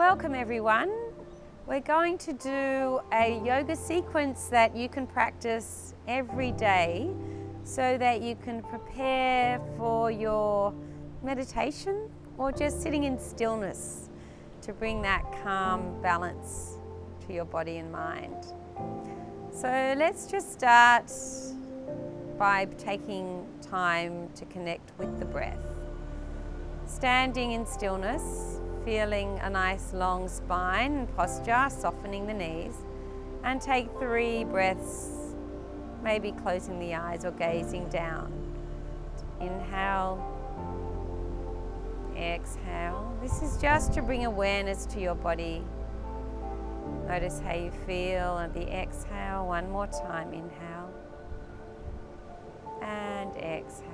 Welcome everyone. We're going to do a yoga sequence that you can practice every day so that you can prepare for your meditation or just sitting in stillness to bring that calm balance to your body and mind. So let's just start by taking time to connect with the breath. Standing in stillness, feeling a nice long spine and posture, softening the knees, and take 3 breaths, maybe closing the eyes or gazing down. Inhale, exhale. This is just to bring awareness to your body. Notice how you feel at the exhale. One more time, inhale and exhale.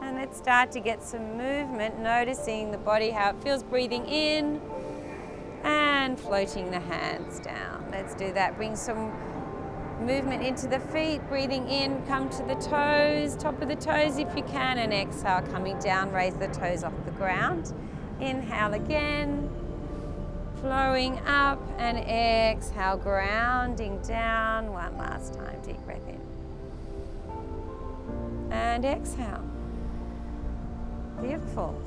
And let's start to get some movement, noticing the body, how it feels breathing in and floating the hands down. Let's do that. Bring some movement into the feet, breathing in, come to the toes, top of the toes if you can, and exhale, coming down, raise the toes off the ground. Inhale again, flowing up, and exhale, grounding down. One last time, deep breath in. And exhale. Beautiful.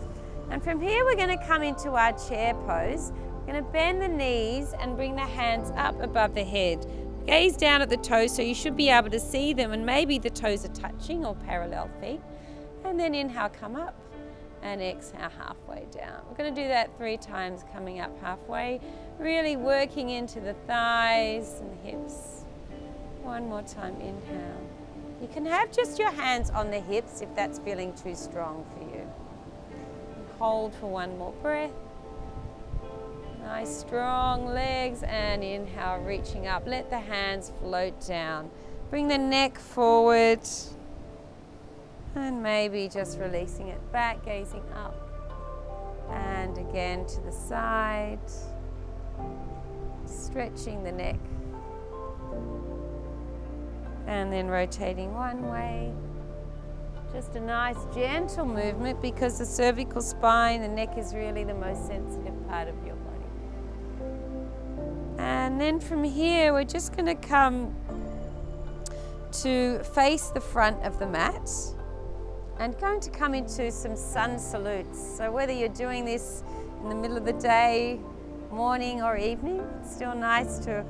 And from here we're going to come into our chair pose. We're going to bend the knees and bring the hands up above the head. Gaze down at the toes so you should be able to see them, and maybe the toes are touching or parallel feet. And then inhale, come up, and exhale, halfway down. We're going to do that 3 times, coming up halfway, really working into the thighs and the hips. One more time, inhale. You can have just your hands on the hips if that's feeling too strong for you. Hold for one more breath. Nice strong legs, and inhale, reaching up. Let the hands float down. Bring the neck forward and maybe just releasing it back, gazing up and again to the side, stretching the neck and then rotating one way. Just a nice gentle movement, because the cervical spine, the neck, is really the most sensitive part of your body. And then from here we're just going to come to face the front of the mat and going to come into some sun salutes. So whether you're doing this in the middle of the day, morning or evening, it's still nice to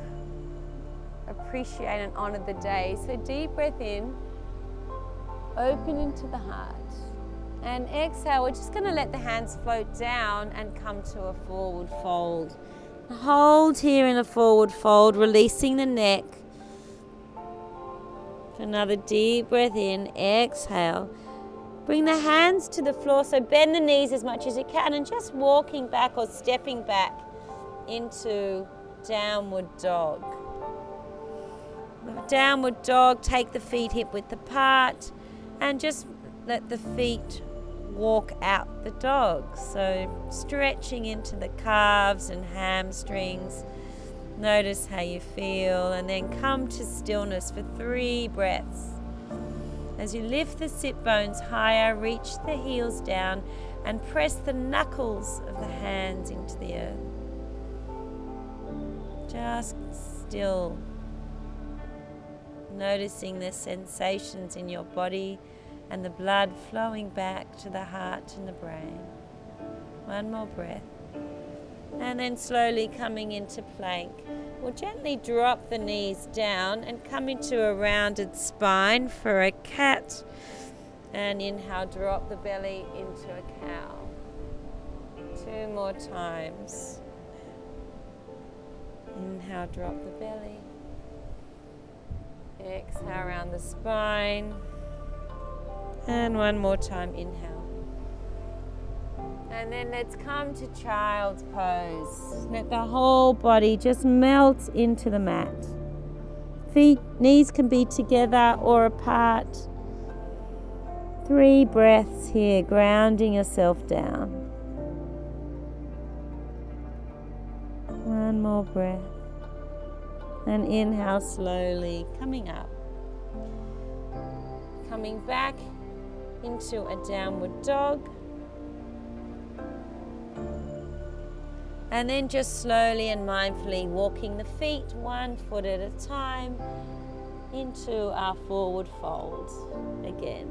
appreciate and honor the day. So deep breath in, open into the heart, and exhale. We're just going to let the hands float down and come to a forward fold. Hold here in a forward fold, releasing the neck. Another deep breath in, exhale. Bring the hands to the floor, so bend the knees as much as you can, and just walking back or stepping back into downward dog. Downward dog, take the feet hip width apart and just let the feet walk out the dog. So stretching into the calves and hamstrings. Notice how you feel, and then come to stillness for 3 breaths. As you lift the sit bones higher, reach the heels down and press the knuckles of the hands into the earth. Just still. Noticing the sensations in your body and the blood flowing back to the heart and the brain. One more breath. And then slowly coming into plank. We'll gently drop the knees down and come into a rounded spine for a cat. And inhale, drop the belly into a cow. 2 more times. Inhale, drop the belly. Exhale around the spine. And one more time, inhale. And then let's come to child's pose. Let the whole body just melt into the mat. Feet, knees can be together or apart. 3 breaths here, grounding yourself down. One more breath. And inhale slowly, coming up. Coming back into a downward dog. And then just slowly and mindfully walking the feet 1 foot at a time into our forward fold again.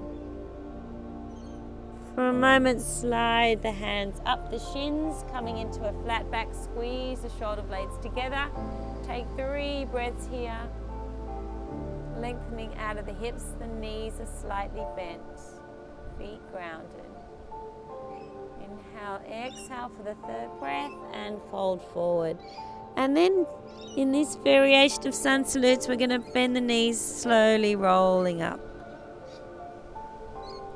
For a moment, slide the hands up the shins, coming into a flat back squeeze, the shoulder blades together. Take 3 breaths here. Lengthening out of the hips, the knees are slightly bent, feet grounded. Inhale, exhale for the 3rd breath and fold forward. And then in this variation of sun salutes, we're going to bend the knees, slowly rolling up.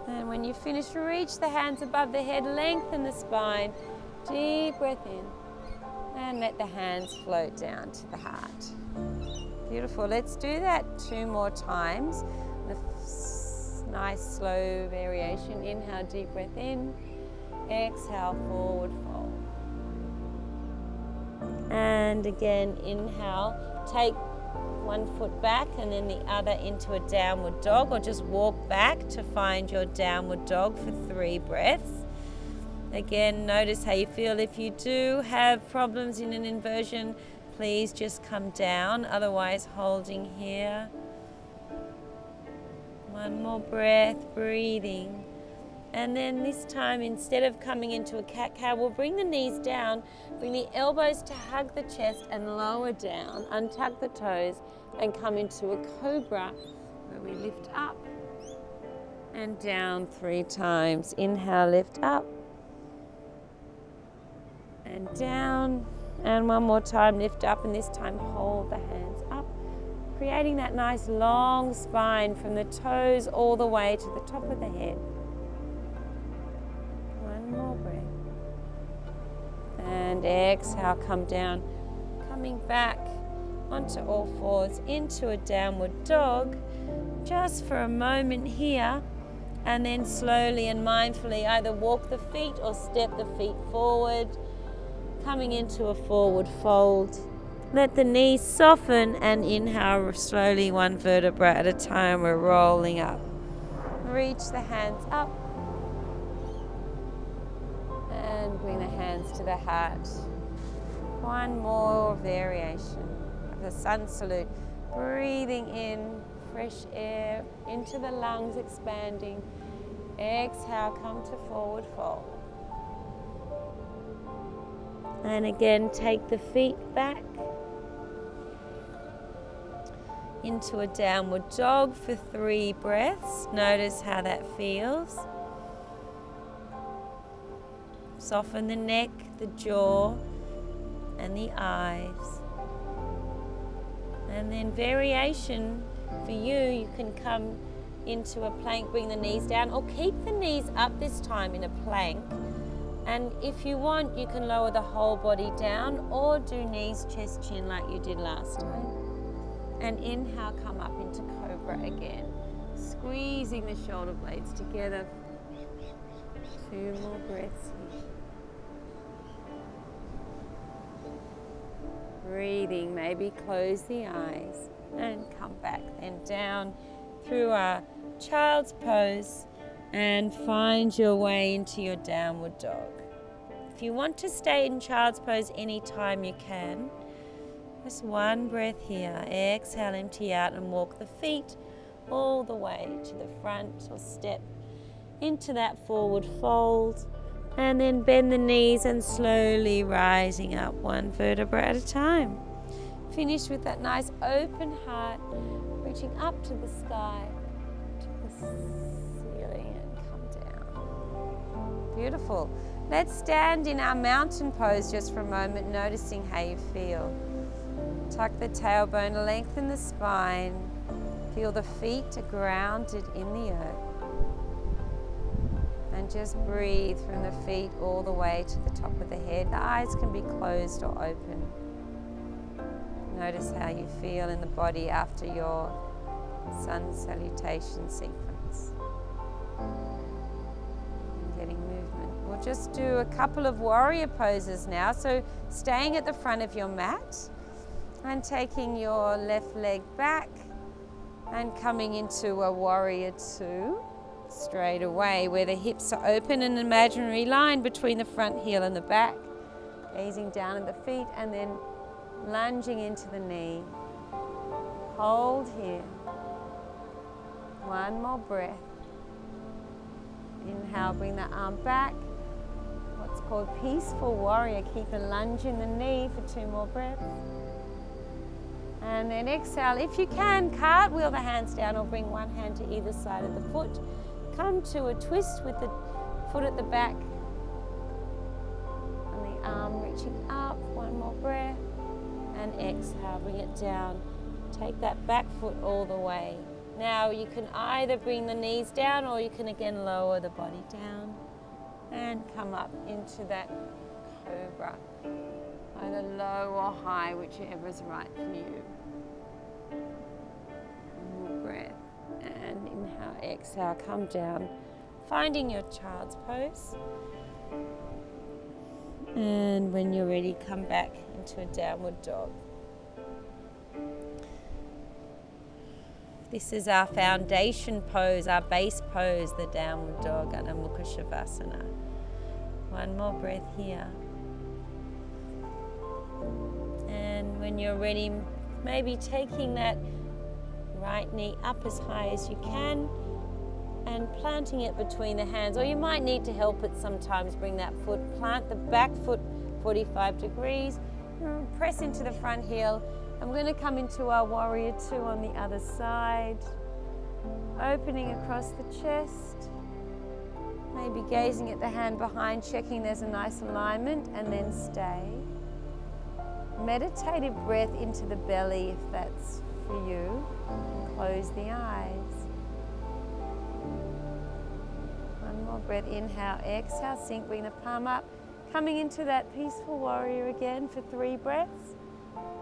And when you finish, reach the hands above the head, lengthen the spine. Deep breath in. And let the hands float down to the heart. Beautiful. Let's do that 2 more times. Nice slow variation. Inhale, deep breath in. Exhale, forward fold. And again, inhale. Take 1 foot back and then the other into a downward dog, or just walk back to find your downward dog for 3 breaths. Again, notice how you feel. If you do have problems in an inversion, please just come down, otherwise holding here. 1 more breath, breathing. And then this time, instead of coming into a cat-cow, we'll bring the knees down, bring the elbows to hug the chest and lower down, untuck the toes and come into a cobra where we lift up and down 3 times. Inhale, lift up and down. And 1 more time, lift up, and this time hold the hands up, creating that nice long spine from the toes all the way to the top of the head. 1 more breath. And exhale, come down, coming back onto all fours into a downward dog, just for a moment here, and then slowly and mindfully either walk the feet or step the feet forward, coming into a forward fold. Let the knees soften and inhale slowly 1 vertebra at a time. We're rolling up. Reach the hands up and bring the hands to the heart. 1 more variation of the sun salute. Breathing in fresh air into the lungs, expanding. Exhale, come to forward fold. And again, take the feet back into a downward dog for 3 breaths. Notice how that feels. Soften the neck, the jaw, and the eyes. And then variation for you can come into a plank, bring the knees down, or keep the knees up this time in a plank. And if you want, you can lower the whole body down or do knees, chest, chin like you did last time. And inhale, come up into cobra again. Squeezing the shoulder blades together. 2 more breaths here. Breathing, maybe close the eyes and come back. Then down through our child's pose. And find your way into your downward dog. If you want to stay in child's pose anytime you can, just 1 breath here. Exhale, empty out and walk the feet all the way to the front or step into that forward fold. And then bend the knees and slowly rising up 1 vertebra at a time. Finish with that nice open heart, reaching up to the sky, to the ceiling. Beautiful. Let's stand in our mountain pose just for a moment, noticing how you feel. Tuck the tailbone, lengthen the spine. Feel the feet are grounded in the earth. And just breathe from the feet all the way to the top of the head. The eyes can be closed or open. Notice how you feel in the body after your sun salutation sequence. We'll just do a couple of warrior poses now. So staying at the front of your mat and taking your left leg back and coming into a warrior 2 straight away, where the hips are open, an imaginary line between the front heel and the back. Gazing down at the feet and then lunging into the knee. Hold here. One more breath. Inhale, bring the arm back. What's called peaceful warrior. Keep a lunge in the knee for 2 more breaths. And then exhale. If you can, cartwheel the hands down or bring one hand to either side of the foot. Come to a twist with the foot at the back. And the arm reaching up. One more breath. And exhale, bring it down. Take that back foot all the way. Now you can either bring the knees down or you can again lower the body down and come up into that cobra. Either low or high, whichever is right for you. One more breath. And inhale, exhale, come down. Finding your child's pose. And when you're ready, come back into a downward dog. This is our foundation pose, our base pose, the downward dog, Adho Mukha Shavasana. One more breath here. And when you're ready, maybe taking that right knee up as high as you can and planting it between the hands. Or you might need to help it sometimes. Bring that foot, plant the back foot 45 degrees, press into the front heel. And we're going to come into our warrior 2 on the other side. Opening across the chest. Maybe gazing at the hand behind, checking there's a nice alignment, and then stay. Meditative breath into the belly if that's for you. And close the eyes. One more breath, inhale, exhale, sink, bring the palm up. Coming into that peaceful warrior again for 3 breaths.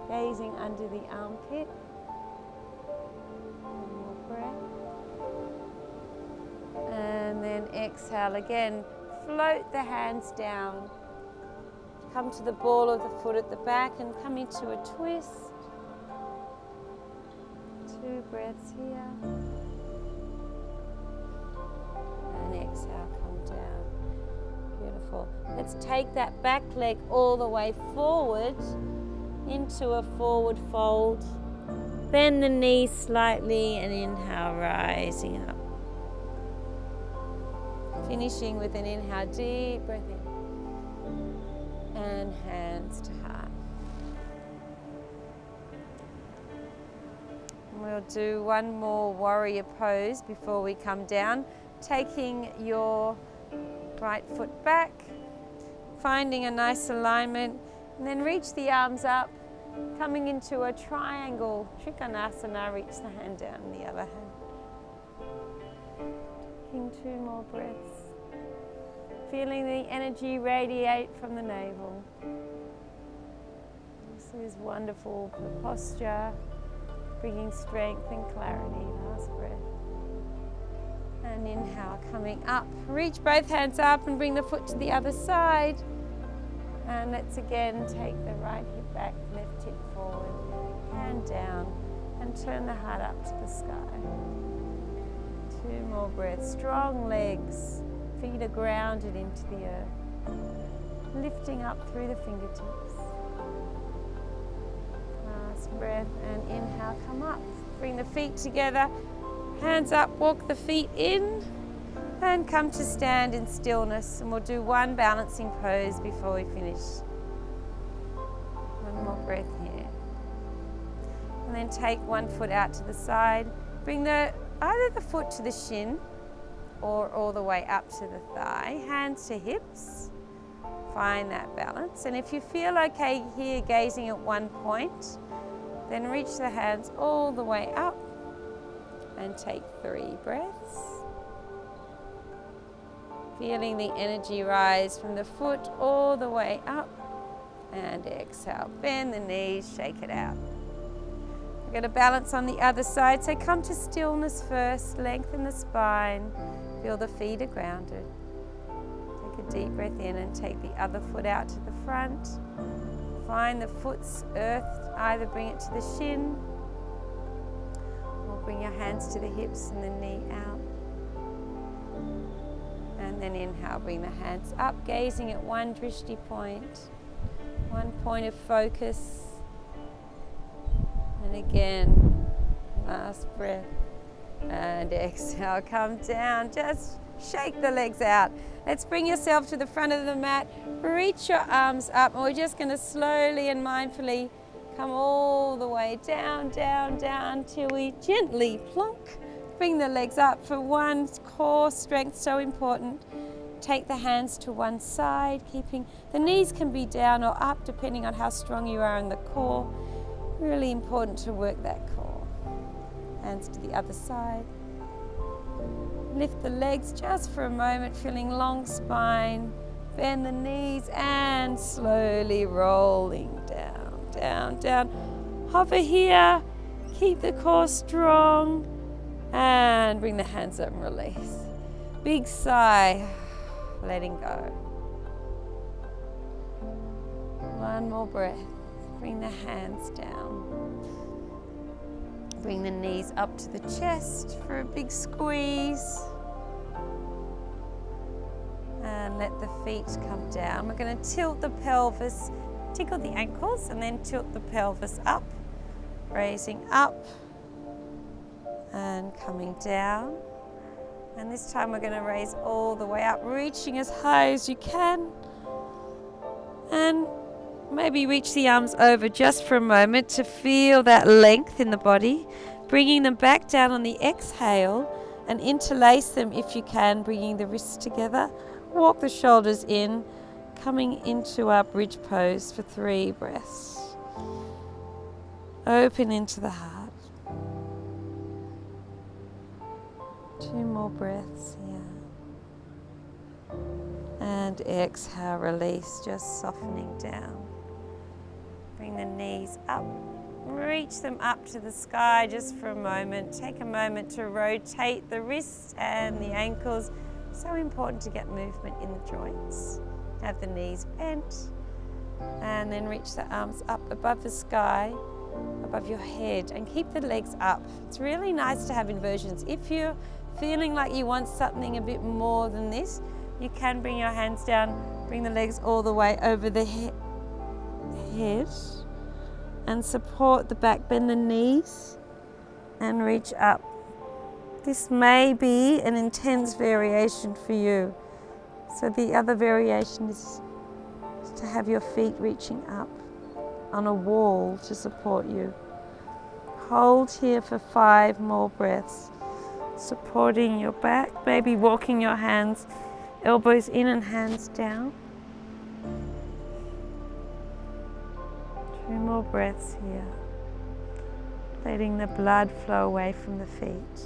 Gazing under the armpit. One more breath. And then exhale again. Float the hands down. Come to the ball of the foot at the back and come into a twist. 2 breaths here. And exhale, come down. Beautiful. Let's take that back leg all the way forward into a forward fold. Bend the knees slightly and inhale, rising up. Finishing with an inhale, deep breath in. And hands to heart. We'll do one more warrior pose before we come down. Taking your right foot back, finding a nice alignment, and then reach the arms up, coming into a triangle, Trikonasana, reach the hand down in the other hand. Taking 2 more breaths. Feeling the energy radiate from the navel. This is wonderful posture, bringing strength and clarity. Last breath. And inhale, coming up. Reach both hands up and bring the foot to the other side. And let's again take the right hip back, left hip forward, hand down, and turn the heart up to the sky. 2 more breaths. Strong legs, feet are grounded into the earth. Lifting up through the fingertips. Last breath, and inhale, come up. Bring the feet together, hands up, walk the feet in. And come to stand in stillness, and we'll do one balancing pose before we finish. One more breath here. And then take one foot out to the side. Bring either the foot to the shin or all the way up to the thigh. Hands to hips. Find that balance. And if you feel okay here, gazing at one point, then reach the hands all the way up and take 3 breaths. Feeling the energy rise from the foot all the way up. And exhale. Bend the knees, shake it out. We're going to balance on the other side. So come to stillness first. Lengthen the spine. Feel the feet are grounded. Take a deep breath in and take the other foot out to the front. Find the foot's earth. Either bring it to the shin or bring your hands to the hips and the knee out. And then inhale, bring the hands up, gazing at one drishti point. One point of focus. And again, last breath. And exhale, come down. Just shake the legs out. Let's bring yourself to the front of the mat. Reach your arms up. And we're just going to slowly and mindfully come all the way down, down, down till we gently plonk. Bring the legs up for one. Core strength, so important. Take the hands to one side, keeping the knees can be down or up depending on how strong you are in the core. Really important to work that core. Hands to the other side. Lift the legs just for a moment, feeling long spine. Bend the knees and slowly rolling down, down, down. Hover here. Keep the core strong. And bring the hands up and release. Big sigh. Letting go. One more breath. Bring the hands down. Bring the knees up to the chest for a big squeeze. And let the feet come down. We're going to tilt the pelvis, tickle the ankles, and then tilt the pelvis up. Raising up and coming down. And this time we're going to raise all the way up, reaching as high as you can. And maybe reach the arms over just for a moment to feel that length in the body. Bringing them back down on the exhale and interlace them if you can, bringing the wrists together. Walk the shoulders in, coming into our bridge pose for 3 breaths. Open into the heart. 2 more breaths here. And exhale, release, just softening down. Bring the knees up. Reach them up to the sky just for a moment. Take a moment to rotate the wrists and the ankles. So important to get movement in the joints. Have the knees bent. And then reach the arms up above the sky, above your head, and keep the legs up. It's really nice to have inversions. If you're feeling like you want something a bit more than this, you can bring your hands down, bring the legs all the way over the head and support the back, bend the knees and reach up. This may be an intense variation for you. So the other variation is to have your feet reaching up on a wall to support you. Hold here for 5 more breaths. Supporting your back, maybe walking your hands, elbows in and hands down. 2 more breaths here. Letting the blood flow away from the feet.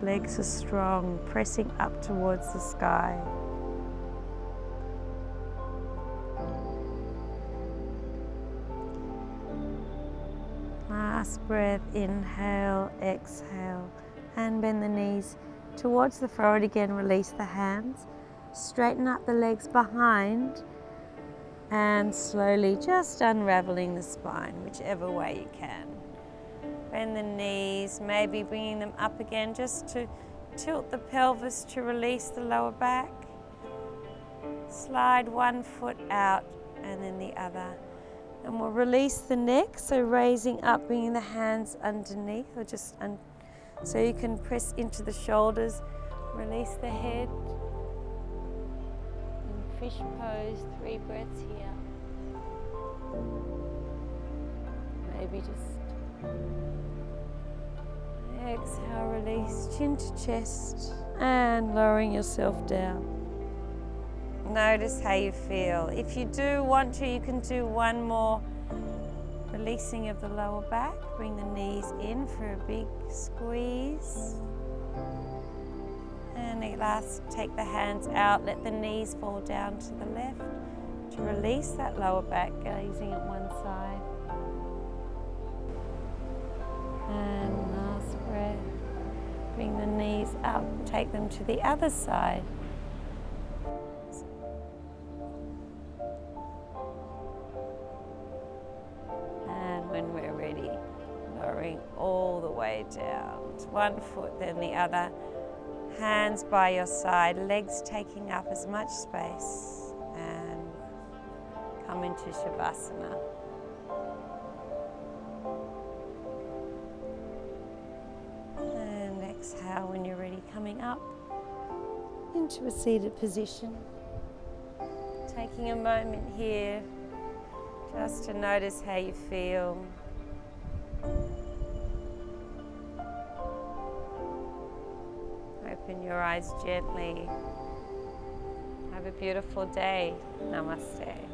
Legs are strong, pressing up towards the sky. Last breath, inhale, exhale, and bend the knees towards the forward again. Release the hands, straighten up the legs behind, and slowly just unraveling the spine, whichever way you can. Bend the knees, maybe bringing them up again just to tilt the pelvis to release the lower back. Slide one foot out and then the other. And we'll release the neck, so raising up, bringing the hands underneath, or just so you can press into the shoulders. Release the head. And fish pose, 3 breaths here. Maybe just exhale, release, chin to chest, and lowering yourself down. Notice how you feel. If you do want to, you can do one more releasing of the lower back. Bring the knees in for a big squeeze. And at last, take the hands out, let the knees fall down to the left to release that lower back, gazing at one side. And last breath. Bring the knees up, take them to the other side. When we're ready, lowering all the way down. One foot, then the other. Hands by your side, legs taking up as much space, and come into Shavasana. And exhale when you're ready, coming up into a seated position. Taking a moment here just to notice how you feel. Open your eyes gently. Have a beautiful day. Namaste.